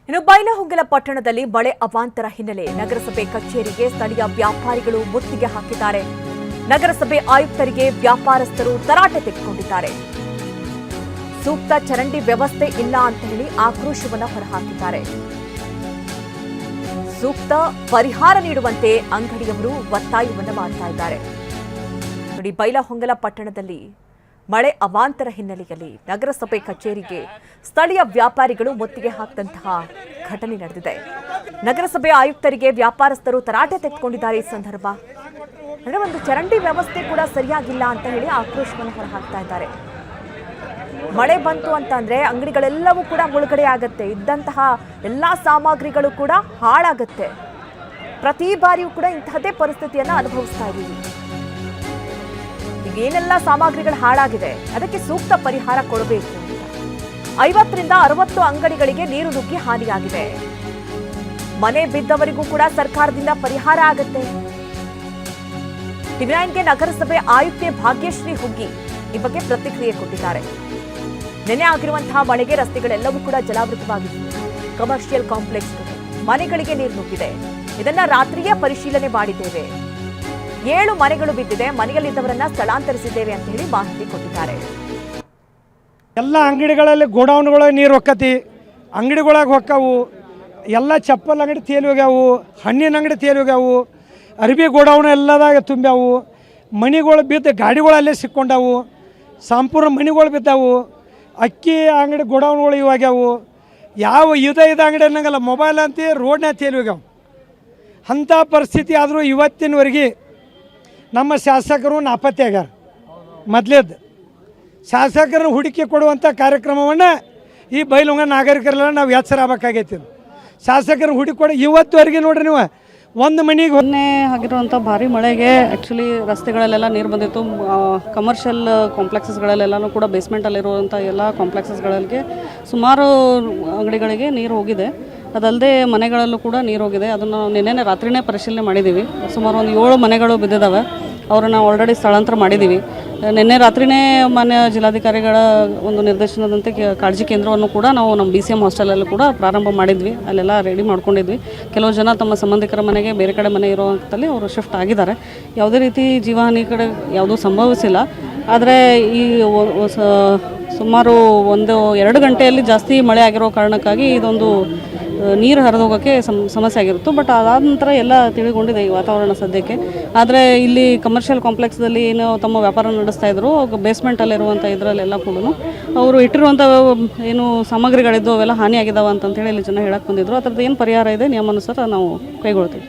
ಇನ್ನು ಬೈಲಹೊಂಗಲ ಪಟ್ಟಣದಲ್ಲಿ ಮಳೆ ಅವಾಂತರ ಹಿನ್ನೆಲೆ ನಗರಸಭೆ ಕಚೇರಿಗೆ ಸ್ಥಳೀಯ ವ್ಯಾಪಾರಿಗಳು ಮುತ್ತಿಗೆ ಹಾಕಿದ್ದಾರೆ. ನಗರಸಭೆ ಆಯುಕ್ತರಿಗೆ ವ್ಯಾಪಾರಸ್ಥರು ತರಾಟೆ ತೆಗೆದುಕೊಂಡಿದ್ದಾರೆ. ಸೂಕ್ತ ಚರಂಡಿ ವ್ಯವಸ್ಥೆ ಇಲ್ಲ ಅಂತ ಹೇಳಿ ಆಕ್ರೋಶವನ್ನು ಹೊರಹಾಕಿದ್ದಾರೆ. ಸೂಕ್ತ ಪರಿಹಾರ ನೀಡುವಂತೆ ಅಂಗಡಿಯವರು ಒತ್ತಾಯವನ್ನು ಮಾಡ್ತಾ ಇದ್ದಾರೆ. ನೋಡಿ, ಬೈಲಹೊಂಗಲ ಪಟ್ಟಣದಲ್ಲಿ ಮಳೆ ಅವಾಂತರ ಹಿನ್ನೆಲೆಯಲ್ಲಿ ನಗರಸಭೆ ಕಚೇರಿಗೆ ಸ್ಥಳೀಯ ವ್ಯಾಪಾರಿಗಳು ಮುತ್ತಿಗೆ ಹಾಕಿದಂತಹ ಘಟನೆ ನಡೆದಿದೆ. ನಗರಸಭೆ ಆಯುಕ್ತರಿಗೆ ವ್ಯಾಪಾರಸ್ಥರು ತರಾಟೆ ತೆಗೆದುಕೊಂಡಿದ್ದಾರೆ. ಈ ಸಂದರ್ಭ ಅಂದ್ರೆ ಒಂದು ಚರಂಡಿ ವ್ಯವಸ್ಥೆ ಕೂಡ ಸರಿಯಾಗಿಲ್ಲ ಅಂತ ಹೇಳಿ ಆಕ್ರೋಶವನ್ನು ಹೊರಹಾಕ್ತಾ ಇದ್ದಾರೆ. ಮಳೆ ಬಂತು ಅಂತಂದ್ರೆ ಅಂಗಡಿಗಳೆಲ್ಲವೂ ಕೂಡ ಮುಳುಗಡೆ ಆಗತ್ತೆ. ಇದ್ದಂತಹ ಎಲ್ಲಾ ಸಾಮಗ್ರಿಗಳು ಕೂಡ ಹಾಳಾಗತ್ತೆ. ಪ್ರತಿ ಬಾರಿಯೂ ಕೂಡ ಇಂತಹದೇ ಪರಿಸ್ಥಿತಿಯನ್ನ ಅನುಭವಿಸ್ತಾ ಇದ್ದೀವಿ. ಏನೆಲ್ಲ ಸಾಮಗ್ರಿಗಳು ಹಾಳಾಗಿದೆ ಅದಕ್ಕೆ ಸೂಕ್ತ ಪರಿಹಾರ ಕೊಡಬೇಕು ಅಂತ 50 ರಿಂದ 60 ಅಂಗಡಿಗಳಿಗೆ ನೀರು ನುಗ್ಗಿ ಹಾನಿಯಾಗಿದೆ. ಮನೆ ಬಿದ್ದವರಿಗೂ ಕೂಡ ಸರ್ಕಾರದಿಂದ ಪರಿಹಾರ ಆಗುತ್ತೆ. ಟಿವಿ9ಗೆ ನಗರಸಭೆ ಆಯುಕ್ತೆ ಭಾಗ್ಯಶ್ರೀ ಹುಗ್ಗಿ ಈ ಬಗ್ಗೆ ಪ್ರತಿಕ್ರಿಯೆ ಕೊಟ್ಟಿದ್ದಾರೆ. ನೆನೆ ಆಗಿರುವಂತಹ ಮಳೆಗೆ ರಸ್ತೆಗಳೆಲ್ಲವೂ ಕೂಡ ಜಲಾವೃತವಾಗಿವೆ. ಕಮರ್ಷಿಯಲ್ ಕಾಂಪ್ಲೆಕ್ಸ್ ಮನೆಗಳಿಗೆ ನೀರು ನುಗ್ಗಿದೆ. ಇದನ್ನ ರಾತ್ರಿಯೇ ಪರಿಶೀಲನೆ ಮಾಡಿದ್ದೇವೆ. 7 ಮನೆಗಳು ಬಿದ್ದಿದೆ. ಮನೆಯಲ್ಲಿದ್ದವರನ್ನ ಸ್ಥಳಾಂತರಿಸಿದ್ದೇವೆ ಅಂತ ಹೇಳಿ ಮಾಹಿತಿ ಕೊಟ್ಟಿದ್ದಾರೆ. ಎಲ್ಲ ಅಂಗಡಿಗಳಲ್ಲಿ ಗೋಡೌನ್ಗಳಿಗೆ ನೀರು ಹೊಕ್ಕತಿ, ಅಂಗಡಿಗಳಾಗ ಹೊಕ್ಕವು, ಎಲ್ಲ ಚಪ್ಪಲ್ ಅಂಗಡಿ ತೇಲಿ ಹೋಗ್ಯಾವು, ಹಣ್ಣಿನ ಅಂಗಡಿ ತೇಲಿ ಹೋಗ್ಯಾವು, ಅರ್ಬಿ ಗೋಡೌನ್ ಎಲ್ಲದಾಗ ತುಂಬ್ಯಾವು, ಮಣಿಗಳು ಬಿದ್ದು ಗಾಡಿಗಳಲ್ಲೇ ಸಿಕ್ಕೊಂಡವು, ಸಂಪೂರ್ಣ ಮಣಿಗಳು ಬಿದ್ದಾವು, ಅಕ್ಕಿ ಅಂಗಡಿ ಗೋಡೌನ್ಗಳು ಇವಾಗ್ಯಾವು. ಯಾವ ಇದ ಅಂಗಡಿ ಅನ್ನಂಗಲ್ಲ, ಮೊಬೈಲ್ ಅಂತ ರೋಡ್ನಾಗ ತೇಲಿ ಹೋಗ್ಯಾವು. ಅಂಥ ಪರಿಸ್ಥಿತಿ ಆದರೂ ಇವತ್ತಿನವರೆಗೆ ನಮ್ಮ ಶಾಸಕರು ನಾಪತ್ತೆ ಆಗ್ಯಾರ. ಮೊದಲೇದು ಶಾಸಕರನ್ನು ಹುಡುಕಿ ಕೊಡುವಂಥ ಕಾರ್ಯಕ್ರಮವನ್ನು ಈ ಬೈಲಹೊಂಗಲ ನಾಗರಿಕರೆಲ್ಲ ನಾವು ಎಚ್ಚರ ಆಗಬೇಕಾಗೈತಿ. ಶಾಸಕರನ್ನು ಹುಡುಕೊಡಿ ಇವತ್ತುವರೆಗೆ ನೋಡ್ರಿ ನೀವು ಒಂದು ಮನೆಗೆ ಮೊನ್ನೆ ಆಗಿರುವಂಥ ಭಾರಿ ಮಳೆಗೆ ಆ್ಯಕ್ಚುಲಿ ರಸ್ತೆಗಳಲ್ಲೆಲ್ಲ ನೀರು ಬಂದಿತ್ತು. ಕಮರ್ಷಿಯಲ್ ಕಾಂಪ್ಲೆಕ್ಸಸ್ಗಳಲ್ಲೆಲ್ಲನೂ ಕೂಡ ಬೇಸ್ಮೆಂಟಲ್ಲಿರುವಂಥ ಎಲ್ಲ ಕಾಂಪ್ಲೆಕ್ಸಸ್ಗಳಿಗೆ ಸುಮಾರು ಅಂಗಡಿಗಳಿಗೆ ನೀರು ಹೋಗಿದೆ. ಅದಲ್ಲದೆ ಮನೆಗಳಲ್ಲೂ ಕೂಡ ನೀರು ಹೋಗಿದೆ. ಅದನ್ನು ನಿನ್ನೆ ರಾತ್ರಿನೇ ಪರಿಶೀಲನೆ ಮಾಡಿದ್ದೀವಿ. ಸುಮಾರು ಒಂದು 7 ಮನೆಗಳು ಬಿದ್ದಿದ್ದಾವೆ. ಅವರನ್ನು ಆಲ್ರೆಡಿ ಸ್ಥಳಾಂತರ ಮಾಡಿದ್ದೀವಿ. ನಿನ್ನೆ ರಾತ್ರಿನೇ ಮಾನ್ಯ ಜಿಲ್ಲಾಧಿಕಾರಿಗಳ ಒಂದು ನಿರ್ದೇಶನದಂತೆ ಕಾಳಜಿ ಕೇಂದ್ರವನ್ನು ಕೂಡ ನಾವು ನಮ್ಮ BCM ಹಾಸ್ಟೆಲಲ್ಲೂ ಕೂಡ ಪ್ರಾರಂಭ ಮಾಡಿದ್ವಿ. ಅಲ್ಲೆಲ್ಲ ರೆಡಿ ಮಾಡ್ಕೊಂಡಿದ್ವಿ. ಕೆಲವು ಜನ ತಮ್ಮ ಸಂಬಂಧಿಕರ ಮನೆಗೆ ಬೇರೆ ಕಡೆ ಮನೆ ಇರುವಂಥಲ್ಲಿ ಅವರು ಶಿಫ್ಟ್ ಆಗಿದ್ದಾರೆ. ಯಾವುದೇ ರೀತಿ ಜೀವಹಾನಿ ಕಡೆ ಯಾವುದೂ ಸಂಭವಿಸಿಲ್ಲ. ಆದರೆ ಈ ಸುಮಾರು 1-2 ಗಂಟೆಯಲ್ಲಿ ಜಾಸ್ತಿ ಮಳೆ ಆಗಿರೋ ಕಾರಣಕ್ಕಾಗಿ ಇದೊಂದು ನೀರು ಹರಿದೋಗೋಕ್ಕೆ ಸಮಸ್ಯೆ ಆಗಿರುತ್ತೆ. ಬಟ್ ಅದಾದ ನಂತರ ಎಲ್ಲ ತಿಳಿಗೊಂಡಿದೆ ಈ ವಾತಾವರಣ ಸದ್ಯಕ್ಕೆ. ಆದರೆ ಇಲ್ಲಿ ಕಮರ್ಷಿಯಲ್ ಕಾಂಪ್ಲೆಕ್ಸ್ದಲ್ಲಿ ಏನು ತಮ್ಮ ವ್ಯಾಪಾರ ನಡೆಸ್ತಾ ಇದ್ರು ಬೇಸ್ಮೆಂಟಲ್ಲಿರುವಂಥ ಇದರಲ್ಲೆಲ್ಲ ಕೂಡ ಅವರು ಇಟ್ಟಿರುವಂಥ ಏನು ಸಾಮಗ್ರಿಗಳಿದ್ದು ಅವೆಲ್ಲ ಹಾನಿಯಾಗಿದ್ದಾವೆ ಅಂತಂತೇಳಿ ಇಲ್ಲಿ ಜನ ಹೇಳಕ್ಕೆ ಬಂದಿದ್ರು. ಅದರದ್ದು ಏನು ಪರಿಹಾರ ಇದೆ ನಿಯಮಾನುಸಾರ ನಾವು ಕೈಗೊಳ್ತೀವಿ.